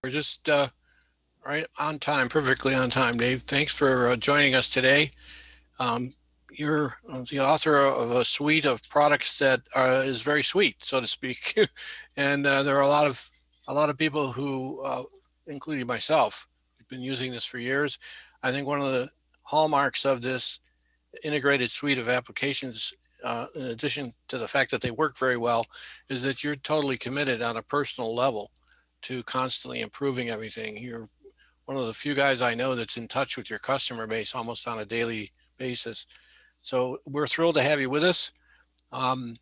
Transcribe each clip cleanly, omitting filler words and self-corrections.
We're just right on time, perfectly on time, Dave. Thanks for joining us today. Um, you're the author of a suite of products that is very sweet, so to speak, and there are a lot of people who, including myself, have been using this for years. I think one of the hallmarks of this integrated suite of applications, in addition to the fact that they work very well, is that you're totally committed on a personal level to constantly improving everything. You're one of the few guys I know that's in touch with your customer base almost on a daily basis. So we're thrilled to have you with us. Um,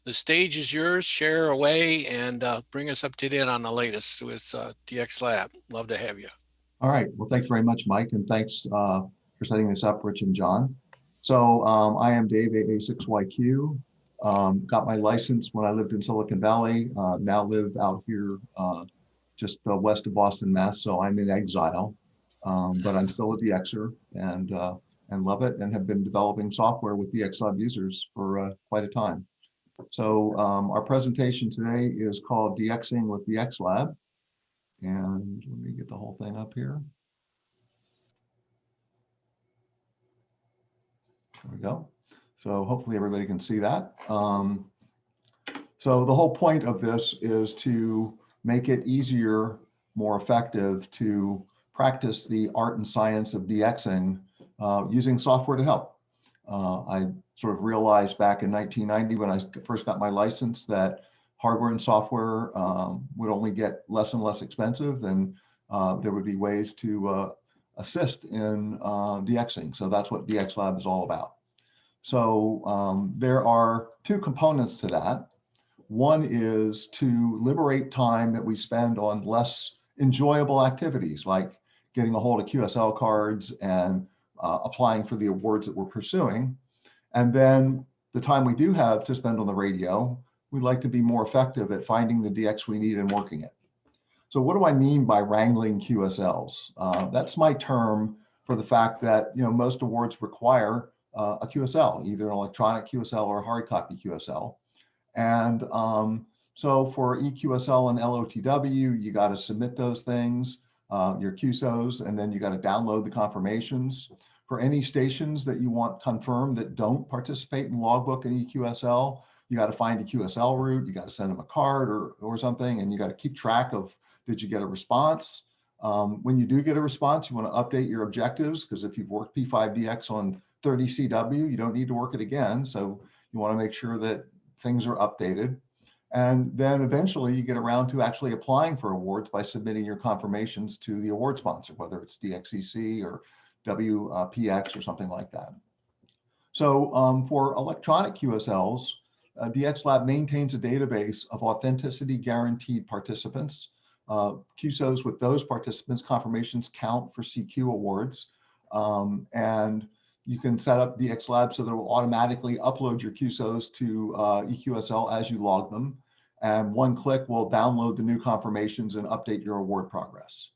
the stage is yours. Share away and bring us up to date on the latest with DXLab. Love to have you. All right. Well, thanks very much, Mike, and thanks for setting this up, Rich and John. So I am Dave, AA6YQ. Got my license when I lived in Silicon Valley. Now live out here just west of Boston, Mass. So I'm in exile, but I'm still a DXer and love it, and have been developing software with DXLab users for quite a time. So our presentation today is called DXing with DXLab. And let me get the whole thing up here. There we go. So hopefully everybody can see that. So the whole point of this is to make it easier, more effective to practice the art and science of DXing using software to help. I sort of realized back in 1990 when I first got my license that hardware and software would only get less and less expensive, and there would be ways to assist in DXing. So that's what DXLab is all about. So there are two components to that. One is to liberate time that we spend on less enjoyable activities like getting a hold of QSL cards and applying for the awards that we're pursuing. And then the time we do have to spend on the radio, we'd like to be more effective at finding the DX we need and working it. So what do I mean by wrangling QSLs? That's my term for the fact that most awards require a QSL, either an electronic QSL or a hard copy QSL. And so for EQSL and LOTW, you got to submit those things, your QSOs, and then you got to download the confirmations. For any stations that you want confirmed that don't participate in logbook and EQSL, you got to find a QSL route, you got to send them a card or something, and you got to keep track of, did you get a response? When you do get a response, you want to update your objectives, because if you've worked P5DX on 30 CW, you don't need to work it again. So you want to make sure that things are updated. And then eventually you get around to actually applying for awards by submitting your confirmations to the award sponsor, whether it's DXCC or WPX or something like that. So for electronic QSLs, DXLab maintains a database of authenticity guaranteed participants. QSOs with those participants' confirmations count for CQ awards. And you can set up DXLab so that it will automatically upload your QSOs to EQSL as you log them. And one click will download the new confirmations and update your award progress.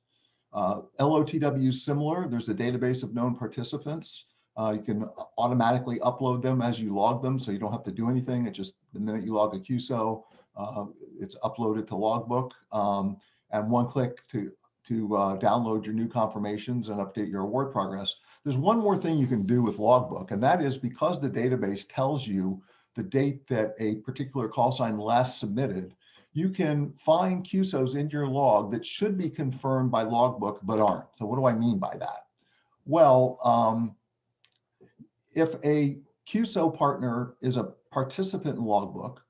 LOTW is similar. There's a database of known participants. You can automatically upload them as you log them, so you don't have to do anything. It just, the minute you log a QSO, it's uploaded to logbook. And one click to download your new confirmations and update your award progress. There's one more thing you can do with logbook, and that is because the database tells you the date that a particular call sign last submitted, you can find QSOs in your log that should be confirmed by logbook but aren't. So what do I mean by that? Well, if a QSO partner is a participant in logbook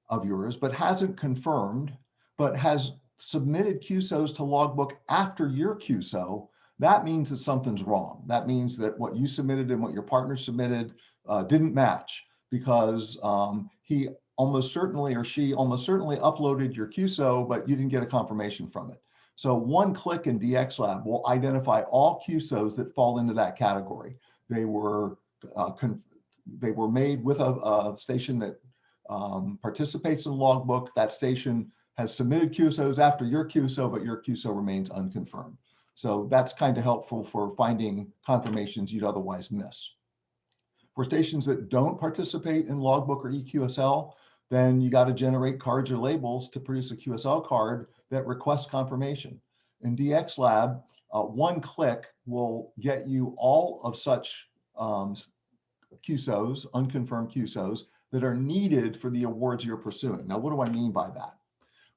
of yours but hasn't confirmed, but has submitted QSOs to logbook after your QSO, that means that something's wrong. That means that what you submitted and what your partner submitted didn't match, because he almost certainly, or she almost certainly uploaded your QSO, but you didn't get a confirmation from it. So one click in DXLab will identify all QSOs that fall into that category. They were made with a station that participates in logbook. That station has submitted QSOs after your QSO, but your QSO remains unconfirmed. So that's kind of helpful for finding confirmations you'd otherwise miss. For stations that don't participate in logbook or EQSL, then you got to generate cards or labels to produce a QSL card that requests confirmation. In DXLab, one click will get you all of such QSOs, unconfirmed QSOs, that are needed for the awards you're pursuing. Now, what do I mean by that?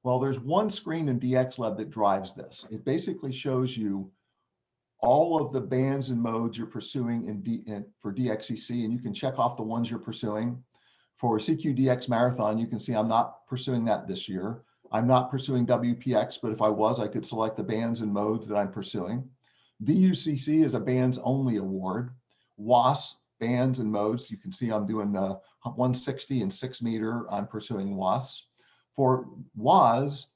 Well, there's one screen in DXLab that drives this. It basically shows you all of the bands and modes you're pursuing for DXCC, and you can check off the ones you're pursuing. For CQDX Marathon, you can see I'm not pursuing that this year. I'm not pursuing WPX, but if I was, I could select the bands and modes that I'm pursuing. VUCC is a bands only award. WAS, bands and modes, you can see I'm doing the 160 and 6 meter, I'm pursuing WAS. For WAS,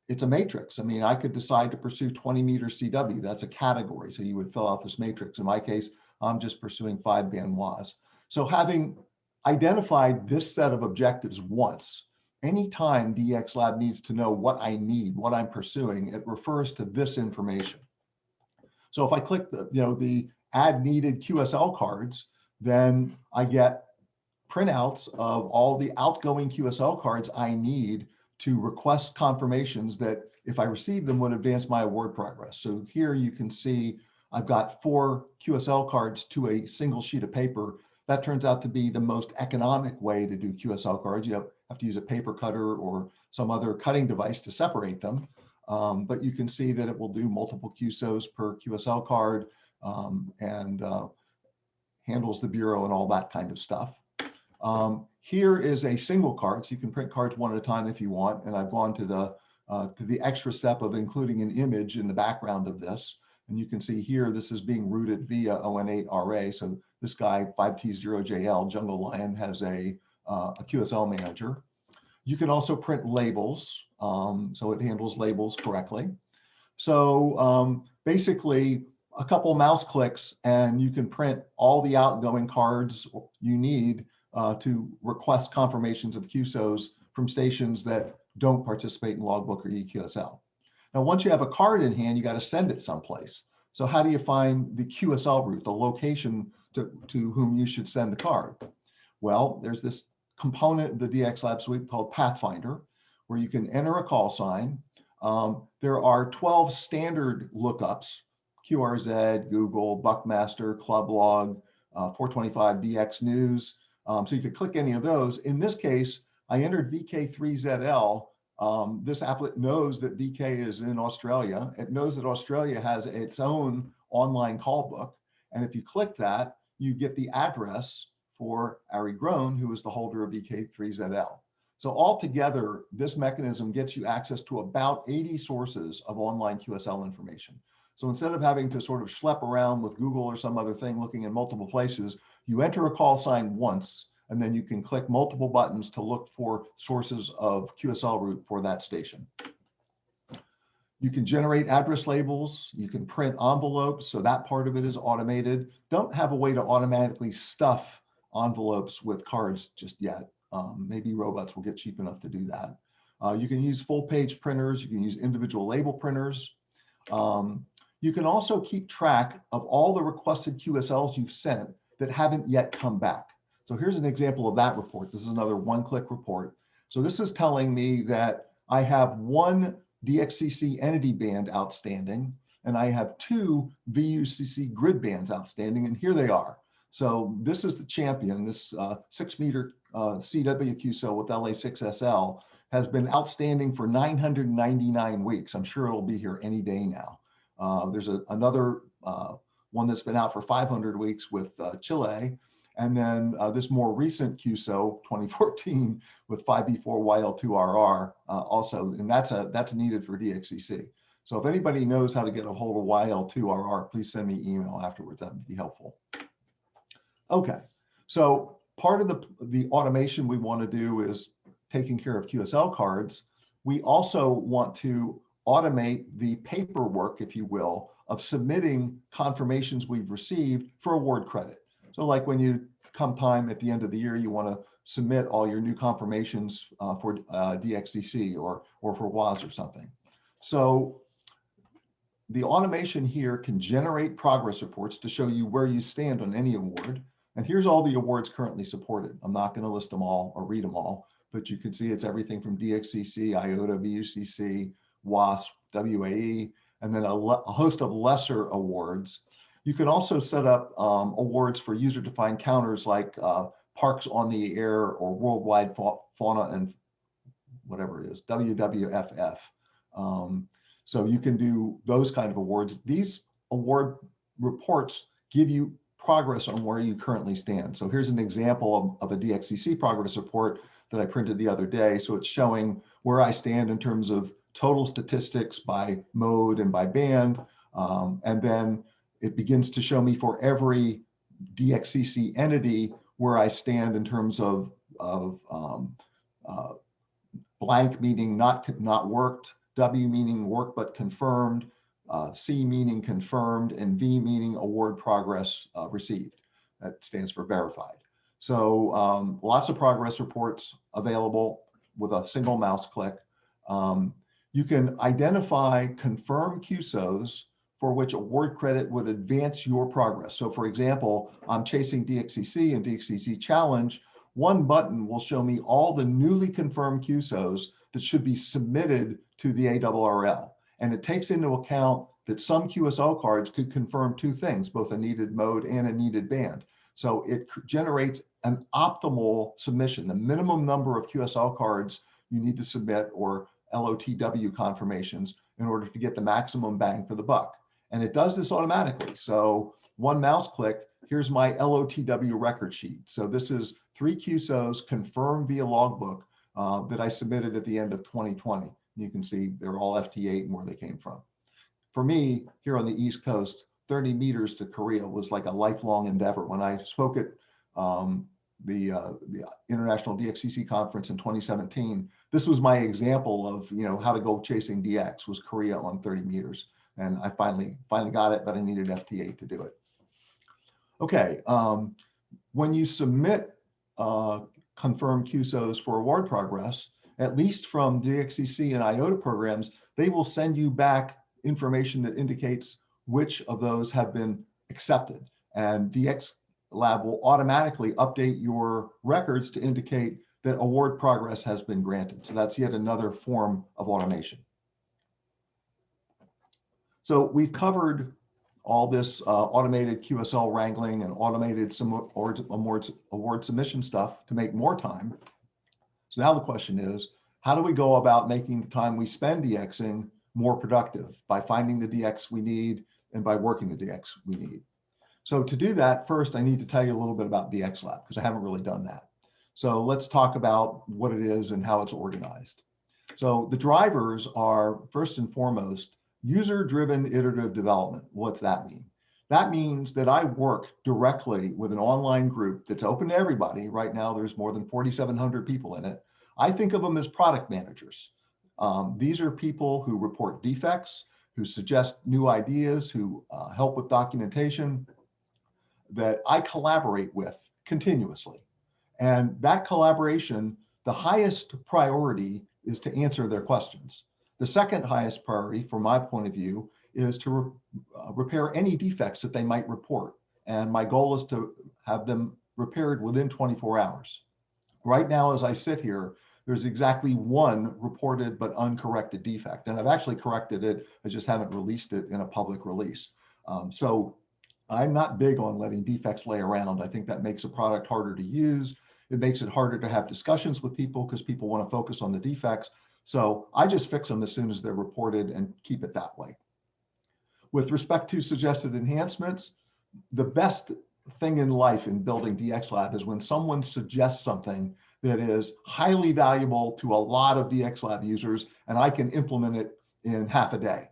it's a matrix. I mean, I could decide to pursue 20 meter CW, that's a category. So you would fill out this matrix. In my case, I'm just pursuing 5 band WAS. So having identified this set of objectives once, anytime DXLab needs to know what I need, what I'm pursuing, it refers to this information. So if I click the add needed QSL cards, then I get printouts of all the outgoing QSL cards I need to request confirmations that if I receive them would advance my award progress. So here you can see I've got 4 QSL cards to a single sheet of paper. That turns out to be the most economic way to do QSL cards. You have to use a paper cutter or some other cutting device to separate them. But you can see that it will do multiple QSOs per QSL card and handles the bureau and all that kind of stuff. Here is a single card, so you can print cards one at a time if you want. And I've gone to the extra step of including an image in the background of this. And you can see here, this is being routed via ON8RA. So this guy, 5T0JL, Jungle Lion, has a QSL manager. You can also print labels, so it handles labels correctly. So basically, a couple mouse clicks and you can print all the outgoing cards you need to request confirmations of QSOs from stations that don't participate in logbook or eQSL. Now, once you have a card in hand, you got to send it someplace. So how do you find the QSL route, the location to whom you should send the card? Well, there's this component of the DXLab Suite called Pathfinder, where you can enter a call sign. There are 12 standard lookups, QRZ, Google, Buckmaster, Clublog, 425 DX News. So you could click any of those. In this case, I entered VK3ZL. This applet knows that VK is in Australia. It knows that Australia has its own online call book. And if you click that, you get the address for Ari Groen, who is the holder of VK3ZL. So altogether, this mechanism gets you access to about 80 sources of online QSL information. So instead of having to sort of schlep around with Google or some other thing looking in multiple places, you enter a call sign once, and then you can click multiple buttons to look for sources of QSL route for that station. You can generate address labels. You can print envelopes. So that part of it is automated. Don't have a way to automatically stuff envelopes with cards just yet. Maybe robots will get cheap enough to do that. You can use full page printers. You can use individual label printers. You can also keep track of all the requested QSLs you've sent that haven't yet come back. So here's an example of that report. This is another one-click report. So this is telling me that I have 1 DXCC entity band outstanding, and I have 2 VUCC grid bands outstanding, and here they are. So this is the champion. This 6 meter CW QSL with LA6SL has been outstanding for 999 weeks. I'm sure it'll be here any day now. There's another one that's been out for 500 weeks with Chile. And then this more recent QSO 2014 with 5B4YL2RR also, and that's needed for DXCC. So if anybody knows how to get a hold of YL2RR, please send me email afterwards. That would be helpful. Okay, so part of the automation we want to do is taking care of QSL cards. We also want to automate the paperwork, if you will, of submitting confirmations we've received for award credit. So like when you come time at the end of the year, you want to submit all your new confirmations for DXCC or for WAS or something. So the automation here can generate progress reports to show you where you stand on any award. And here's all the awards currently supported. I'm not going to list them all or read them all, but you can see it's everything from DXCC, IOTA, VUCC, WASP, WAE, and then a host of lesser awards. You can also set up awards for user-defined counters like Parks on the Air or Worldwide Fauna and whatever it is, WWFF. So you can do those kind of awards. These award reports give you progress on where you currently stand. So here's an example of a DXCC progress report that I printed the other day. So it's showing where I stand in terms of total statistics by mode and by band. And then it begins to show me for every DXCC entity where I stand in terms of blank meaning not worked, W meaning worked but confirmed, C meaning confirmed, and V meaning award progress received. That stands for verified. So lots of progress reports available with a single mouse click. You can identify confirmed QSOs for which award credit would advance your progress. So for example, I'm chasing DXCC and DXCC Challenge. One button will show me all the newly confirmed QSOs that should be submitted to the ARRL. And it takes into account that some QSL cards could confirm two things, both a needed mode and a needed band. So it generates an optimal submission, the minimum number of QSL cards you need to submit or LOTW confirmations in order to get the maximum bang for the buck. And it does this automatically. So one mouse click, here's my LOTW record sheet. So this is 3 QSOs confirmed via logbook that I submitted at the end of 2020. You can see they're all FT8 and where they came from. For me, here on the East Coast, 30 meters to Korea was like a lifelong endeavor. When I spoke at the International DXCC conference in 2017, this was my example of how to go chasing DX, was Korea on 30 meters. And I finally got it, but I needed FT8 to do it. Okay, when you submit confirmed QSOs for award progress, at least from DXCC and IOTA programs, they will send you back information that indicates which of those have been accepted. And DXLab will automatically update your records to indicate that award progress has been granted. So that's yet another form of automation. So we've covered all this automated QSL wrangling and automated some award submission stuff to make more time. So now the question is, how do we go about making the time we spend DXing more productive by finding the DX we need and by working the DX we need? So to do that, first, I need to tell you a little bit about DXLab because I haven't really done that. So let's talk about what it is and how it's organized. So the drivers are, first and foremost, user-driven iterative development. What's that mean? That means that I work directly with an online group that's open to everybody. Right now, there's more than 4,700 people in it. I think of them as product managers. These are people who report defects, who suggest new ideas, who help with documentation that I collaborate with continuously. And that collaboration, the highest priority is to answer their questions. The second highest priority, from my point of view, is to repair any defects that they might report. And my goal is to have them repaired within 24 hours. Right now, as I sit here, there's exactly one reported but uncorrected defect. And I've actually corrected it, I just haven't released it in a public release. So I'm not big on letting defects lay around. I think that makes a product harder to use. It makes it harder to have discussions with people because people want to focus on the defects. So I just fix them as soon as they're reported and keep it that way. With respect to suggested enhancements, the best thing in life in building DXLab is when someone suggests something that is highly valuable to a lot of DXLab users and I can implement it in half a day.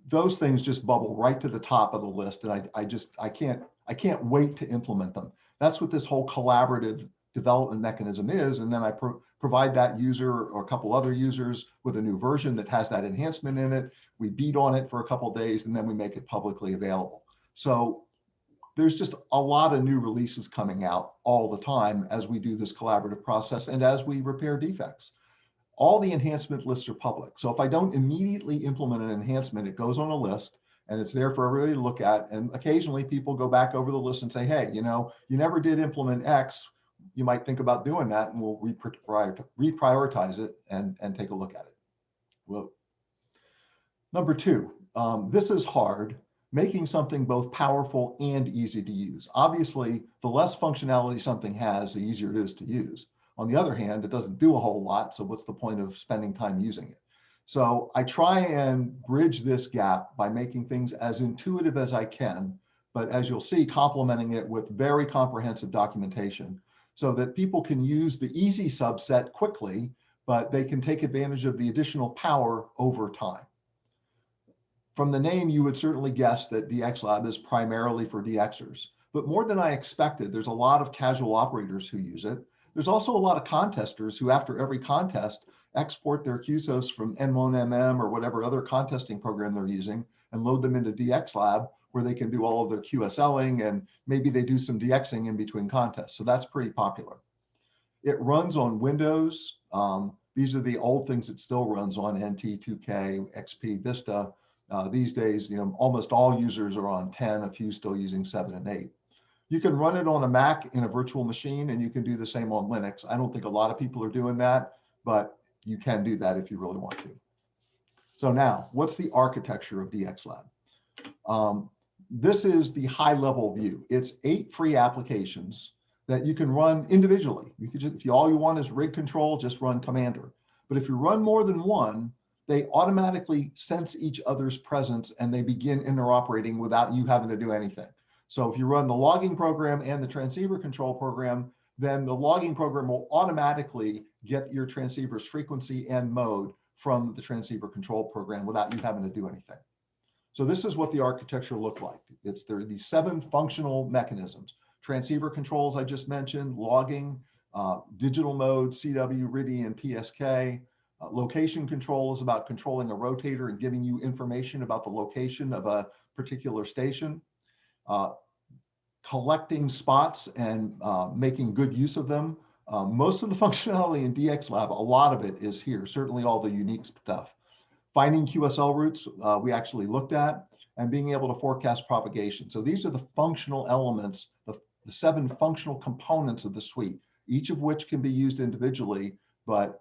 Those things just bubble right to the top of the list, and I can't wait to implement them. That's what this whole collaborative development mechanism is, and then I provide that user or a couple other users with a new version that has that enhancement in it. We beat on it for a couple of days, and then we make it publicly available. So there's just a lot of new releases coming out all the time as we do this collaborative process and as we repair defects. All the enhancement lists are public. So if I don't immediately implement an enhancement, it goes on a list and it's there for everybody to look at. And occasionally people go back over the list and say, hey, you never did implement X. You might think about doing that, and we'll reprioritize it and take a look at it. Well, Number two, this is hard, making something both powerful and easy to use. Obviously, the less functionality something has, the easier it is to use. On the other hand, it doesn't do a whole lot, so what's the point of spending time using it? So I try and bridge this gap by making things as intuitive as I can, but as you'll see, complementing it with very comprehensive documentation so that people can use the easy subset quickly, but they can take advantage of the additional power over time. From the name, you would certainly guess that DXLab is primarily for DXers, but more than I expected, there's a lot of casual operators who use it. There's also a lot of contesters who, after every contest, export their QSOs from M1MM or whatever other contesting program they're using and load them into DXLab, where they can do all of their QSLing, and maybe they do some DXing in between contests. So that's pretty popular. It runs on Windows. These are the old things it still runs on: NT, 2K, XP, Vista. These days, almost all users are on 10, a few still using 7 and 8. You can run it on a Mac in a virtual machine, and you can do the same on Linux. I don't think a lot of people are doing that, but you can do that if you really want to. So now, what's the architecture of DXLab? This is the high-level view. It's 8 free applications that you can run individually. You could just, if all you want is rig control, just run Commander. But if you run more than one, they automatically sense each other's presence and they begin interoperating without you having to do anything. So if you run the logging program and the transceiver control program, then the logging program will automatically get your transceiver's frequency and mode from the transceiver control program without you having to do anything. So this is what the architecture looked like. There are these 7 functional mechanisms: transceiver controls I just mentioned, logging, digital mode, CW, RIDI, and PSK. Location control is about controlling a rotator and giving you information about the location of a particular station. Collecting spots and making good use of them. Most of the functionality in DXLab, a lot of it is here, certainly all the unique stuff. Finding QSL routes, we actually looked at, and being able to forecast propagation. So these are the functional elements, the 7 functional components of the suite, each of which can be used individually, but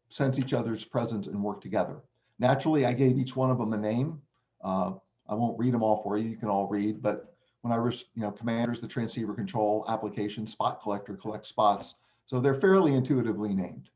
sense each other's presence and work together. Naturally, I gave each one of them a name. I won't read them all for you. You can all read, but when I was, Commander's the transceiver control application, Spot Collector collects spots. So they're fairly intuitively named.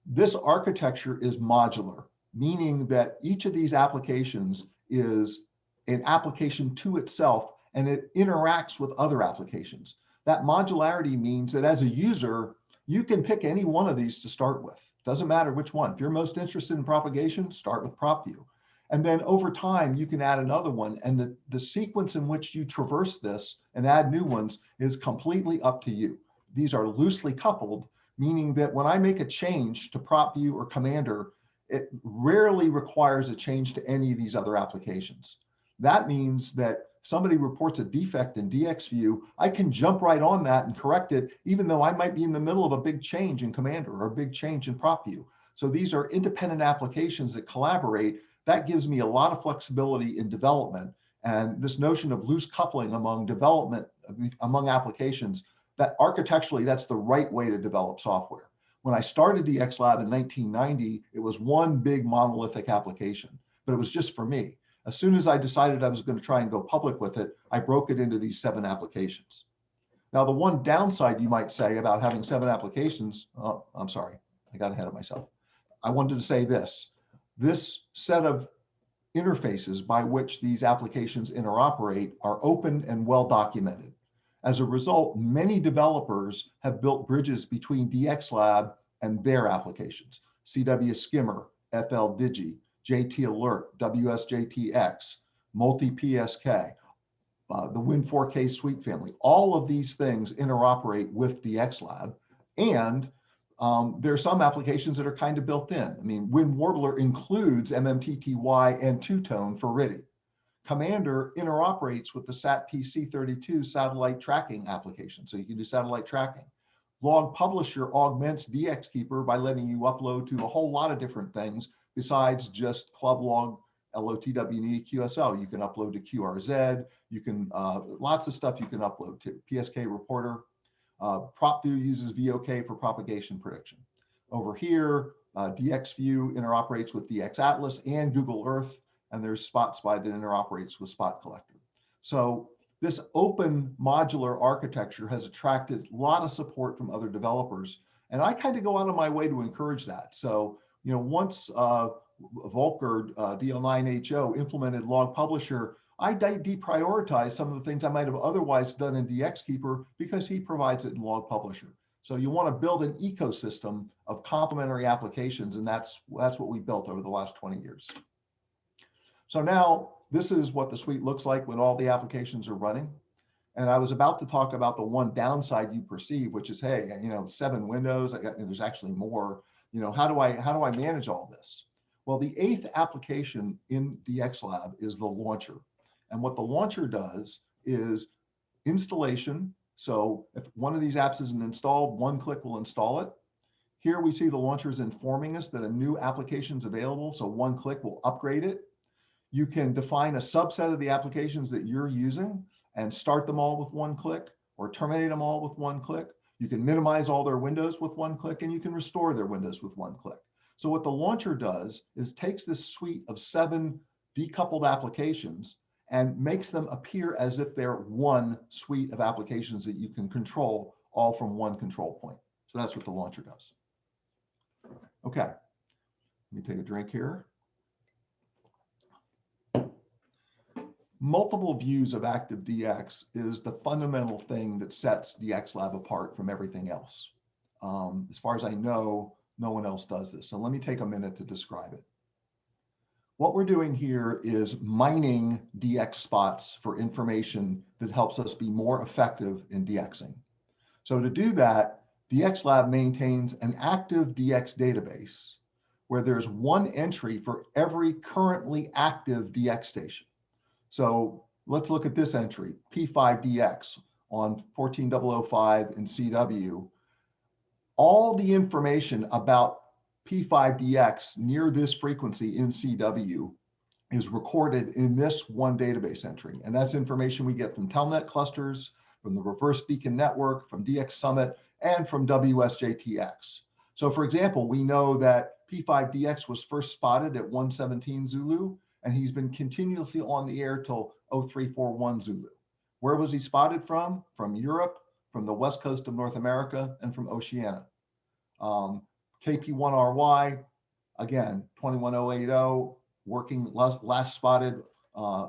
This architecture is modular, meaning that each of these applications is an application to itself, and it interacts with other applications. That modularity means that as a user, you can pick any one of these to start with. Doesn't matter which one. If you're most interested in propagation, start with PropView. And then over time, you can add another one. And the sequence in which you traverse this and add new ones is completely up to you. These are loosely coupled, meaning that when I make a change to PropView or Commander, it rarely requires a change to any of these other applications. That means that somebody reports a defect in DXView, I can jump right on that and correct it, even though I might be in the middle of a big change in Commander or a big change in PropView. So these are independent applications that collaborate. That gives me a lot of flexibility in development. And this notion of loose coupling among development, among applications, that architecturally, that's the right way to develop software. When I started DXLab in 1990, it was one big monolithic application, but it was just for me. As soon as I decided I was going to try and go public with it, I broke it into these 7 applications. Now, the one downside you might say about having 7 applications, oh, I'm sorry, I got ahead of myself. I wanted to say this set of interfaces by which these applications interoperate are open and well documented. As a result, many developers have built bridges between DXLab and their applications: CW Skimmer, FL Digi, JT Alert, WSJT-X, Multi-PSK, the Win4K suite family. All of these things interoperate with DXLab, and there are some applications that are kind of built in. I mean, WinWarbler includes MMTTY and two-tone for RIDI. Commander interoperates with the SAT-PC32 satellite tracking application, so you can do satellite tracking. Log Publisher augments DXKeeper by letting you upload to a whole lot of different things besides just club log, LOTW, QSL. You can upload to QRZ. You can, lots of stuff you can upload to. PSK Reporter. PropView uses VUCC for propagation prediction. Over here, DXView interoperates with DXAtlas and Google Earth, and there's SpotSpy that interoperates with Spot Collector. So this open modular architecture has attracted a lot of support from other developers, and I kind of go out of my way to encourage that. So, once Volker DL9HO implemented Log Publisher, I deprioritized some of the things I might have otherwise done in DXKeeper because he provides it in Log Publisher. So you want to build an ecosystem of complementary applications, and that's what we built over the last 20 years. So now this is what the suite looks like when all the applications are running. And I was about to talk about the one downside you perceive, which is, hey, 7 windows. There's actually more. How do I manage all this? Well, the 8th application in DXLab is the launcher. And what the launcher does is installation. So if one of these apps isn't installed, one click will install it. Here we see the launcher is informing us that a new application is available. So one click will upgrade it. You can define a subset of the applications that you're using and start them all with one click, or terminate them all with one click. You can minimize all their windows with one click, and you can restore their windows with one click. So what the launcher does is takes this suite of 7 decoupled applications and makes them appear as if they're one suite of applications that you can control all from one control point. So that's what the launcher does. Okay, let me take a drink here. Multiple views of ActiveDX is the fundamental thing that sets DXLab apart from everything else. As far as I know, no one else does this. So let me take a minute to describe it. What we're doing here is mining DX spots for information that helps us be more effective in DXing. So to do that, DXLab maintains an active DX database where there's one entry for every currently active DX station. So let's look at this entry, P5DX on 14005 in CW. All the information about P5DX near this frequency in CW is recorded in this one database entry. And that's information we get from Telnet clusters, from the Reverse Beacon Network, from DX Summit, and from WSJT-X. So for example, we know that P5DX was first spotted at 117 Zulu, and he's been continuously on the air till 0341 Zulu. Where was he spotted from? From Europe, from the west coast of North America, and from Oceania. KP1RY, again, 21080, working last spotted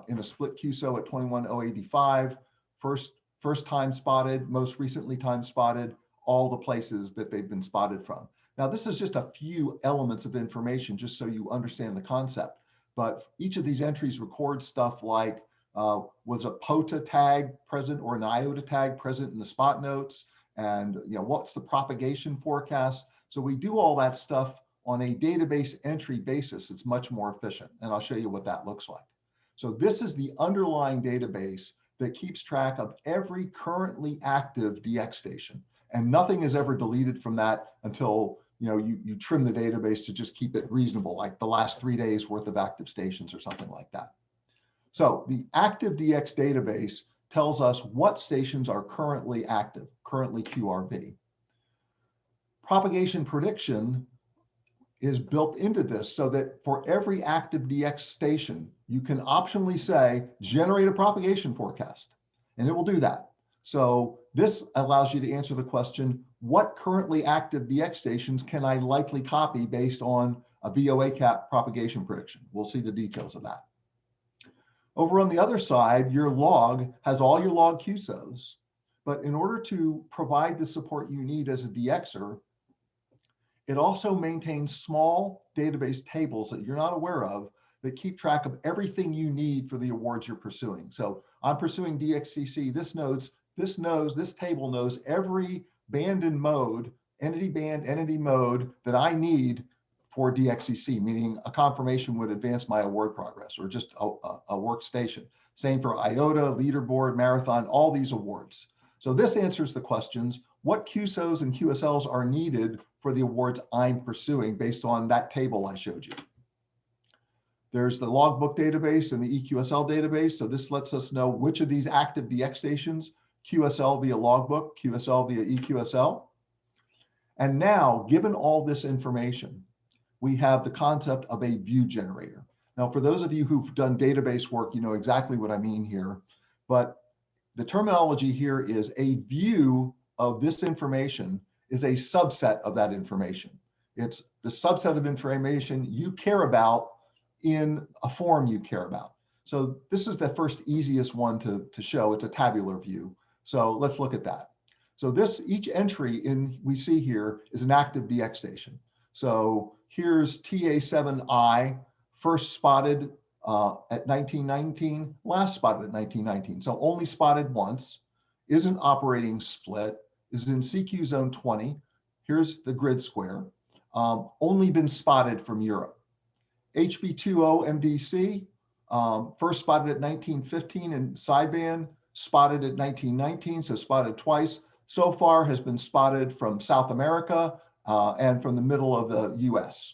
in a split QSO at 21085, first time spotted, most recently time spotted, all the places that they've been spotted from. Now, this is just a few elements of information just so you understand the concept. But each of these entries records stuff like, was a POTA tag present or an IOTA tag present in the spot notes? And what's the propagation forecast? So we do all that stuff on a database entry basis. It's much more efficient. And I'll show you what that looks like. So this is the underlying database that keeps track of every currently active DX station. And nothing is ever deleted from that until you trim the database to just keep it reasonable, like the last 3 days worth of active stations or something like that. So the ActiveDX database tells us what stations are currently active, currently QRB. Propagation prediction is built into this so that for every active DX station, you can optionally say, generate a propagation forecast, and it will do that. So this allows you to answer the question, what currently active DX stations can I likely copy based on a VOA cap propagation prediction? We'll see the details of that. Over on the other side, your log has all your log QSOs, but in order to provide the support you need as a DXer, it also maintains small database tables that you're not aware of that keep track of everything you need for the awards you're pursuing. So I'm pursuing DXCC. This table knows every band and mode, entity mode that I need for DXCC, meaning a confirmation would advance my award progress or just a workstation. Same for IOTA, leaderboard, marathon, all these awards. So this answers the questions, what QSOs and QSLs are needed for the awards I'm pursuing based on that table I showed you. There's the logbook database and the EQSL database. So this lets us know which of these active DX stations, QSL via logbook, QSL via EQSL. And now, given all this information, we have the concept of a view generator. Now, for those of you who've done database work, you know exactly what I mean here, but the terminology here is a view of this information is a subset of that information. It's the subset of information you care about in a form you care about. So this is the first easiest one to show. It's a tabular view. So let's look at that. So this, each entry we see here is an active DX station. So here's TA7I, first spotted at 1919, last spotted at 1919. So only spotted once, isn't operating split, is in CQ zone 20. Here's the grid square. Only been spotted from Europe. HB20 MDC, first spotted at 1915 in sideband, spotted at 1919, so spotted twice. So far has been spotted from South America and from the middle of the US.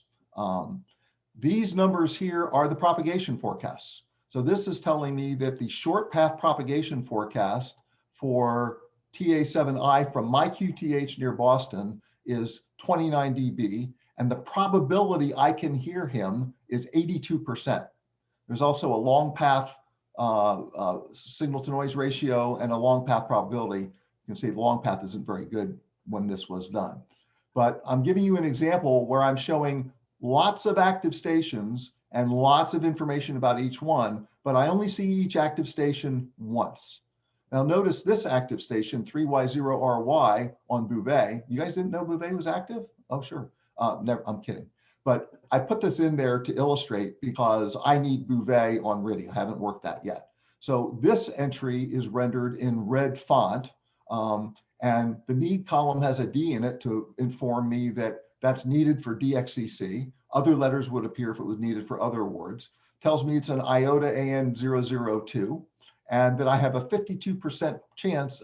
These numbers here are the propagation forecasts. So this is telling me that the short path propagation forecast for TA7I from my QTH near Boston is 29 dB, and the probability I can hear him is 82%. There's also a long path signal to noise ratio and a long path probability. You can see the long path isn't very good when this was done. But I'm giving you an example where I'm showing lots of active stations and lots of information about each one, but I only see each active station once. Now notice this active station, 3Y0RY on Bouvet. You guys didn't know Bouvet was active? Oh, sure. Never, I'm kidding. But I put this in there to illustrate because I need Bouvet on RIDI. I haven't worked that yet. So this entry is rendered in red font, and the need column has a D in it to inform me that that's needed for DXCC. Other letters would appear if it was needed for other words. Tells me it's an IOTA AN002, and that I have a 52% chance,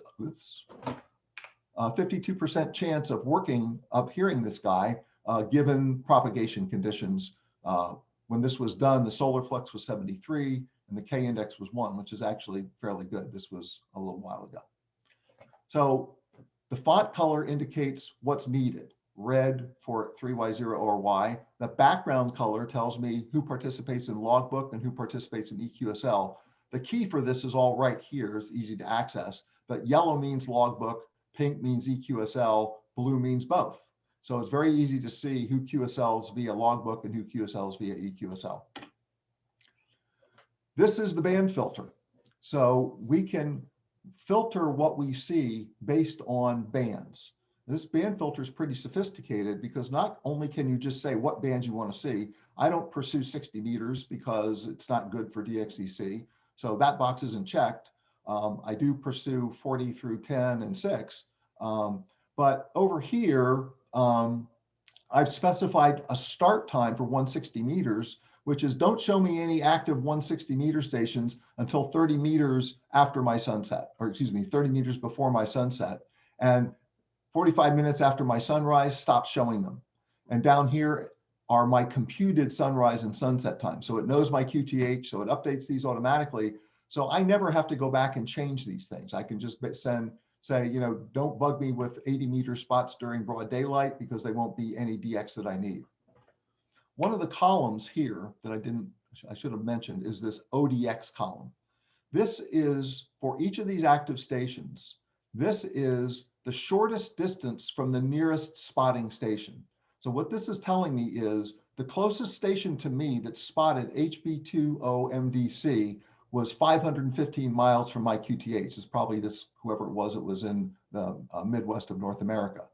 52% chance of hearing this guy, given propagation conditions. When this was done, the solar flux was 73 and the K index was 1, which is actually fairly good. This was a little while ago. So the font color indicates what's needed. Red for 3Y0RY. The background color tells me who participates in logbook and who participates in EQSL. The key for this is all right here. It's easy to access, but yellow means logbook, pink means EQSL, blue means both. So it's very easy to see who QSLs via logbook and who QSLs via EQSL. This is the band filter. So we can filter what we see based on bands. This band filter is pretty sophisticated because not only can you just say what bands you want to see. I don't pursue 60 meters because it's not good for DXCC. So that box isn't checked. I do pursue 40 through 10 and 6. But over here, I've specified a start time for 160 meters, which is don't show me any active 160 meter stations until 30 meters after my sunset, or excuse me, 30 meters before my sunset. And 45 minutes after my sunrise, stop showing them. And down here are my computed sunrise and sunset time. So it knows my QTH, so it updates these automatically. So I never have to go back and change these things. I can just say, you know, don't bug me with 80 meter spots during broad daylight because they won't be any DX that I need. One of the columns here that I should have mentioned is this ODX column. This is for each of these active stations. This is the shortest distance from the nearest spotting station. So what this is telling me is the closest station to me that spotted HB20 MDC was 515 miles from my QTH. It's probably this, whoever it was in the Midwest of North America.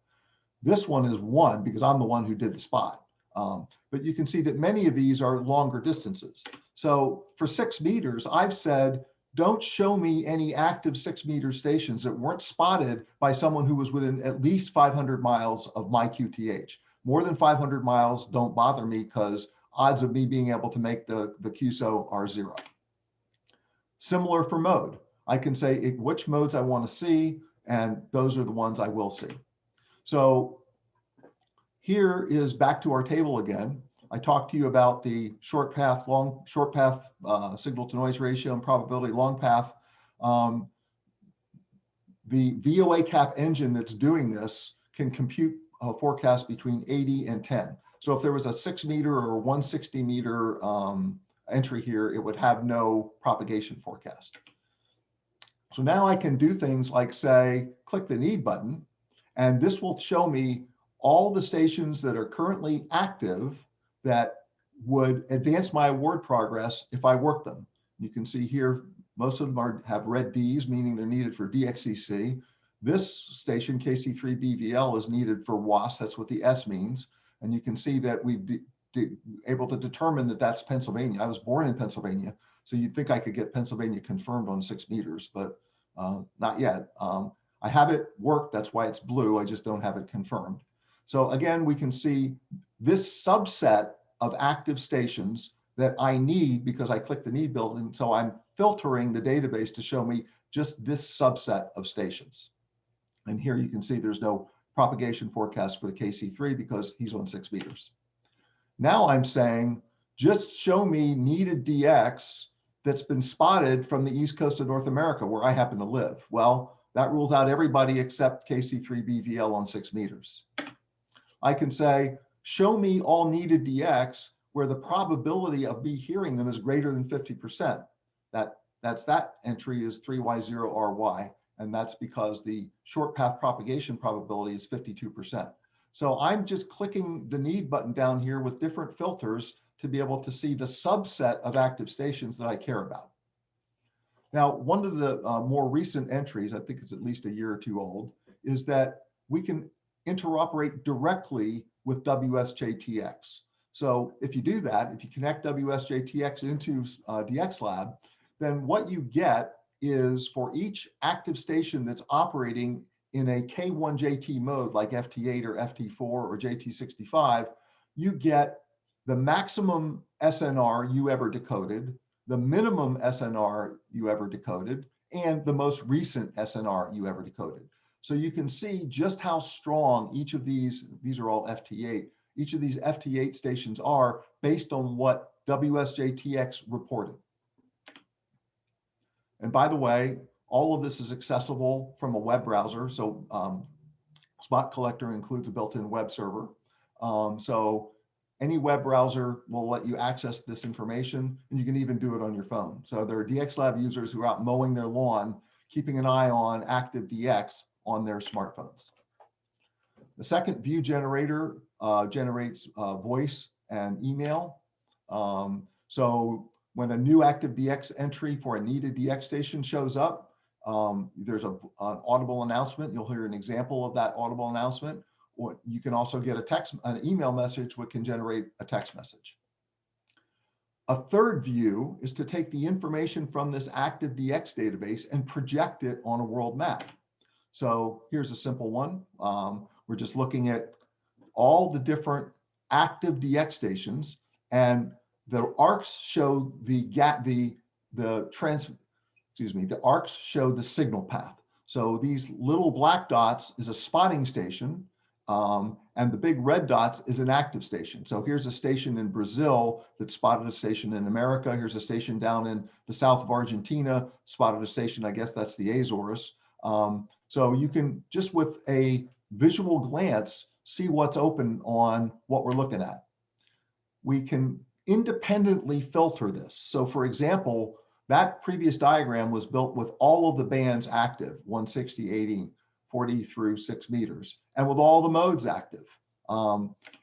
This one is 1 because I'm the one who did the spot. But you can see that many of these are longer distances. So for 6 meters, I've said, don't show me any active 6 meter stations that weren't spotted by someone who was within at least 500 miles of my QTH. More than 500 miles don't bother me because odds of me being able to make the QSO are 0. Similar for mode. I can say which modes I want to see, and those are the ones I will see. So here is back to our table again. I talked to you about the short path signal to noise ratio and probability long path. The VOA cap engine that's doing this can compute a forecast between 80 and 10. So if there was a 6 meter or 160 meter entry here, it would have no propagation forecast. So now I can do things like, say, click the need button, and this will show me all the stations that are currently active that would advance my award progress if I work them. You can see here, most of them have red Ds, meaning they're needed for DXCC. This station, KC3BVL, is needed for WAS. That's what the S means. And you can see that we've able to determine that that's Pennsylvania. I was born in Pennsylvania, so you'd think I could get Pennsylvania confirmed on 6 meters, but not yet. I have it worked, that's why it's blue. I just don't have it confirmed. So again, we can see this subset of active stations that I need because I clicked the need building. So I'm filtering the database to show me just this subset of stations. And here you can see there's no propagation forecast for the KC3 because he's on 6 meters. Now I'm saying, just show me needed DX that's been spotted from the East Coast of North America where I happen to live. Well, that rules out everybody except KC3BVL on 6 meters. I can say, show me all needed DX where the probability of me hearing them is greater than 50%. That entry is 3Y0RY, and that's because the short path propagation probability is 52%. So I'm just clicking the need button down here with different filters to be able to see the subset of active stations that I care about. Now, one of the more recent entries, I think it's at least a year or two old, is that we can interoperate directly with WSJT-X. So if you do that, if you connect WSJT-X into DXLab, then what you get is for each active station that's operating in a K1JT mode like FT8 or FT4 or JT65, you get the maximum SNR you ever decoded, the minimum SNR you ever decoded, and the most recent SNR you ever decoded. So you can see just how strong each of these are all FT8, each of these FT8 stations are based on what WSJT-X reported. And by the way, all of this is accessible from a web browser. So Spot Collector includes a built-in web server. So any web browser will let you access this information, and you can even do it on your phone. So there are DXLab users who are out mowing their lawn, keeping an eye on active DX on their smartphones. The second view generator generates voice and email. So when a new active DX entry for a needed DX station shows up, there's an audible announcement. You'll hear an example of that audible announcement. Or you can also get an email message which can generate a text message. A third view is to take the information from this active DX database and project it on a world map. So here's a simple one. We're just looking at all the different active DX stations, and the arcs show the arcs show the signal path. So these little black dots is a spotting station, and the big red dots is an active station. So here's a station in Brazil that spotted a station in America. Here's a station down in the south of Argentina, spotted a station, I guess that's the Azores. So you can just with a visual glance see what's open on what we're looking at. We can independently filter this. So for example, that previous diagram was built with all of the bands active, 160, 80, 40 through 6 meters, and with all the modes active.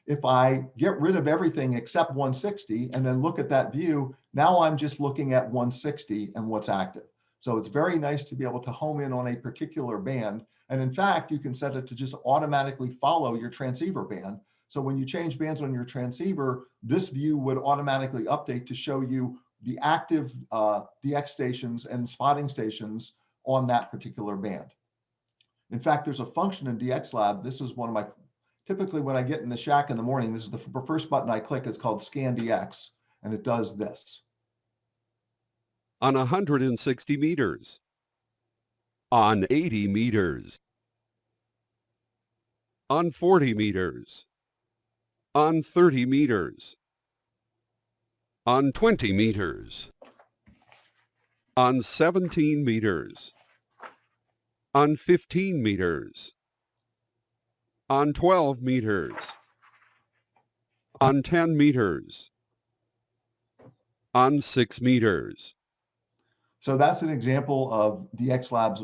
If I get rid of everything except 160 and then look at that view, now I'm just looking at 160 and what's active. So it's very nice to be able to home in on a particular band. And in fact, you can set it to just automatically follow your transceiver band. So when you change bands on your transceiver, this view would automatically update to show you the active DX stations and spotting stations on that particular band. In fact, there's a function in DXLab. This is one of my, typically when I get in the shack in the morning, this is the first button I click. It's called Scan DX, and it does this. On 160 meters, on 80 meters, on 40 meters, on 30 meters, on 20 meters, on 17 meters, on 15 meters, on 12 meters, on 10 meters, on 6 meters. So that's an example of DXLab's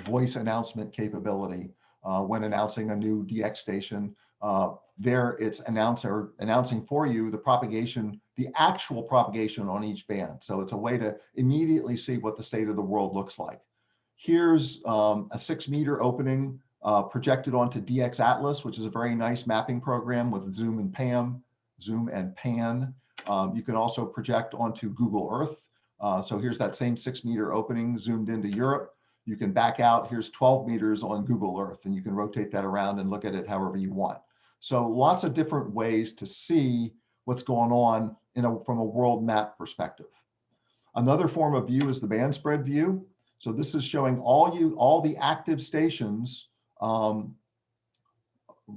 voice announcement capability when announcing a new DX station. There it's announcing for you the propagation, the actual propagation on each band. So it's a way to immediately see what the state of the world looks like. Here's a 6 meter opening projected onto DX Atlas, which is a very nice mapping program with zoom and pan. You can also project onto Google Earth. So here's that same 6 meter opening zoomed into Europe. You can back out, here's 12 meters on Google Earth, and you can rotate that around and look at it however you want. So lots of different ways to see what's going on from a world map perspective. Another form of view is the Bandspread view. So this is showing all the active stations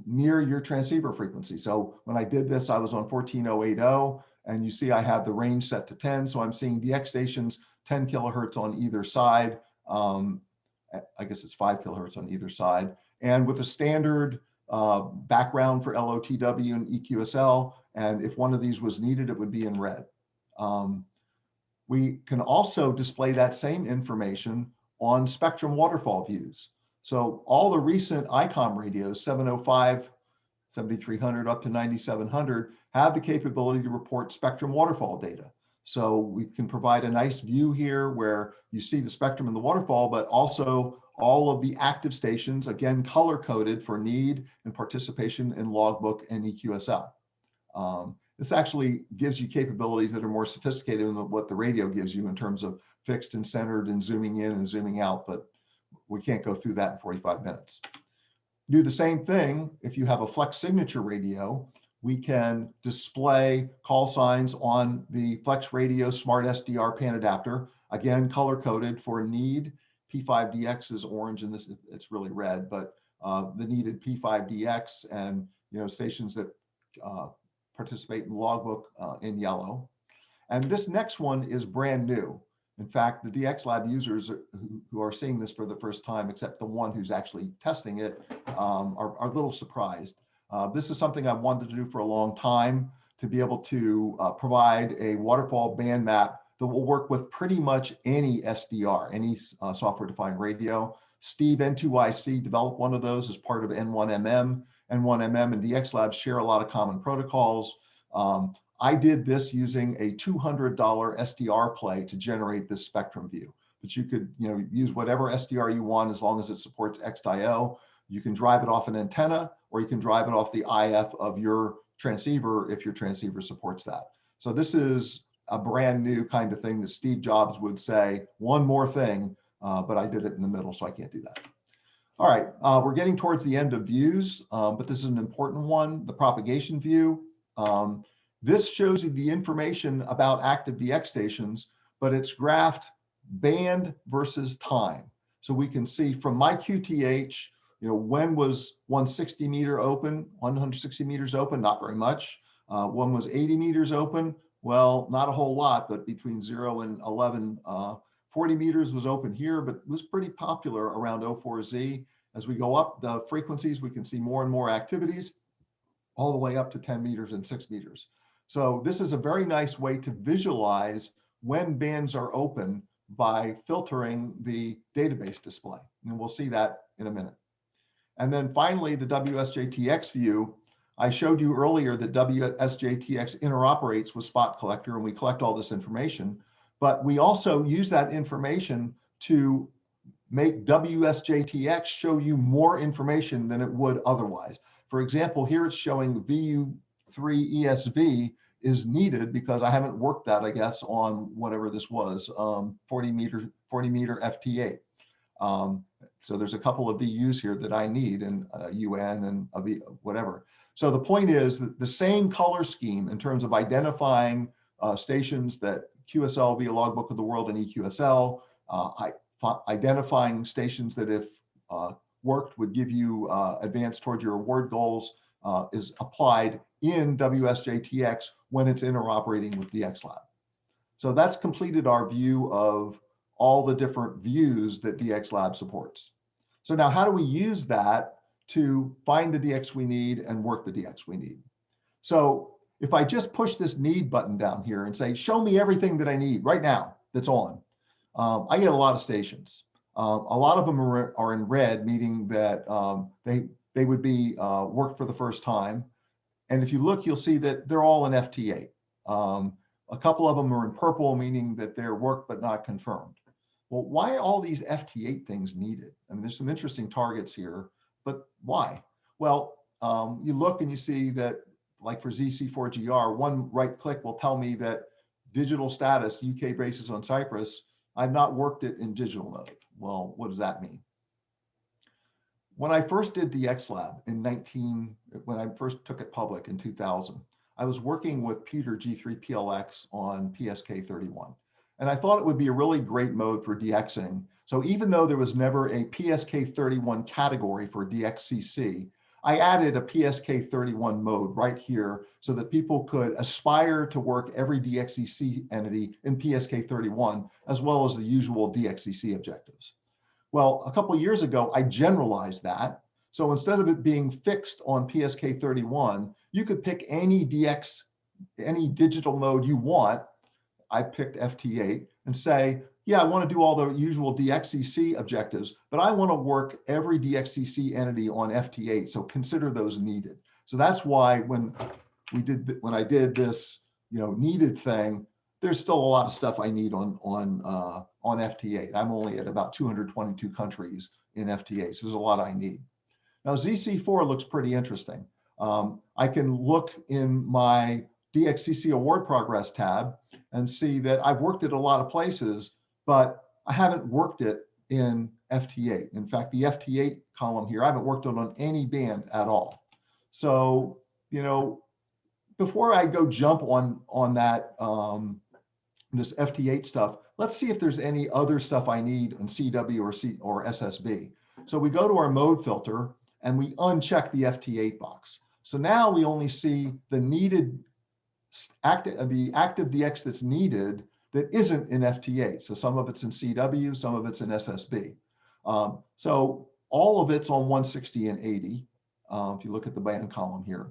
near your transceiver frequency. So when I did this, I was on 14080, and you see I have the range set to 10. So I'm seeing DX stations 10 kilohertz on either side. I guess it's 5 kilohertz on either side. And with a standard background for LOTW and EQSL, and if one of these was needed, it would be in red. We can also display that same information on Spectrum-Waterfall views. So all the recent ICOM radios, 705, 7300 up to 9700, have the capability to report Spectrum-Waterfall data. So we can provide a nice view here where you see the spectrum and the waterfall, but also all of the active stations, again, color-coded for need and participation in logbook and EQSL. This actually gives you capabilities that are more sophisticated than what the radio gives you in terms of fixed and centered and zooming in and zooming out, but we can't go through that in 45 minutes. Do the same thing if you have a flex signature radio. We can display call signs on the Flex Radio Smart SDR pan adapter, again, color-coded for need. P5DX is orange, and this it's really red, but the needed P5DX and stations that participate in logbook in yellow. And this next one is brand new. In fact, the DXLab users who are seeing this for the first time, except the one who's actually testing it, are a little surprised. This is something I wanted to do for a long time, to be able to provide a waterfall band map that will work with pretty much any SDR, any software-defined radio. Steve N2IC developed one of those as part of N1MM. N1MM and DXLab share a lot of common protocols. I did this using a $200 SDR play to generate this spectrum view. But you could use whatever SDR you want as long as it supports XDIO. You can drive it off an antenna, or you can drive it off the IF of your transceiver if your transceiver supports that. So this is a brand new kind of thing that Steve Jobs would say, one more thing, but I did it in the middle, so I can't do that. All right, we're getting towards the end of views, but this is an important one, the propagation view. This shows you the information about active DX stations, but it's graphed band versus time. So we can see from my QTH, when was 160 meter open, 160 meters open, not very much. When was 80 meters open? Well, not a whole lot, but between 0 and 11, 40 meters was open here, but it was pretty popular around 04Z. As we go up the frequencies, we can see more and more activities, all the way up to 10 meters and 6 meters. So this is a very nice way to visualize when bands are open by filtering the database display. And we'll see that in a minute. And then finally, the WSJT-X view. I showed you earlier that WSJT-X interoperates with Spot Collector, and we collect all this information. But we also use that information to make WSJT-X show you more information than it would otherwise. For example, here it's showing VU3 ESV is needed because I haven't worked that, I guess, on whatever this was, 40 meter FT8. So there's a couple of VUs here that I need, and UN and a V, whatever. So the point is that the same color scheme in terms of identifying stations that QSL via Logbook of the World and EQSL, identifying stations that if worked would give you advance toward your award goals, is applied in WSJT-X when it's interoperating with DXLab. So that's completed our view of all the different views that DXLab supports. So now how do we use that to find the DX we need and work the DX we need? So if I just push this need button down here and say, show me everything that I need right now that's on, I get a lot of stations. A lot of them are in red, meaning that they would be worked for the first time. And if you look, you'll see that they're all in FT8. A couple of them are in purple, meaning that they're worked but not confirmed. Well, why are all these FT8 things needed? I mean, there's some interesting targets here, but why? Well, you look and you see that, like for ZC4GR, one right click will tell me that digital status, UK bases on Cyprus, I've not worked it in digital mode. Well, what does that mean? When I first did DXLab when I first took it public in 2000, I was working with Peter G3PLX on PSK31. And I thought it would be a really great mode for DXing. So even though there was never a PSK31 category for DXCC, I added a PSK31 mode right here so that people could aspire to work every DXCC entity in PSK31, as well as the usual DXCC objectives. Well, a couple of years ago, I generalized that. So instead of it being fixed on PSK31, you could pick any digital mode you want. I picked FT8 and say, yeah, I want to do all the usual DXCC objectives, but I want to work every DXCC entity on FT8. So consider those needed. So that's why when I did this, needed thing, there's still a lot of stuff I need on FT8. I'm only at about 222 countries in FT8, so there's a lot I need. Now ZC4 looks pretty interesting. I can look in my DXCC award progress tab and see that I've worked it a lot of places, but I haven't worked it in FT8. In fact, the FT8 column here, I haven't worked it on any band at all. So, before I go jump on that, this FT8 stuff, let's see if there's any other stuff I need in CW or SSB. So we go to our mode filter and we uncheck the FT8 box. So now we only see the needed the active DX that's needed that isn't in FT8. So some of it's in CW, some of it's in SSB. So all of it's on 160 and 80. If you look at the band column here.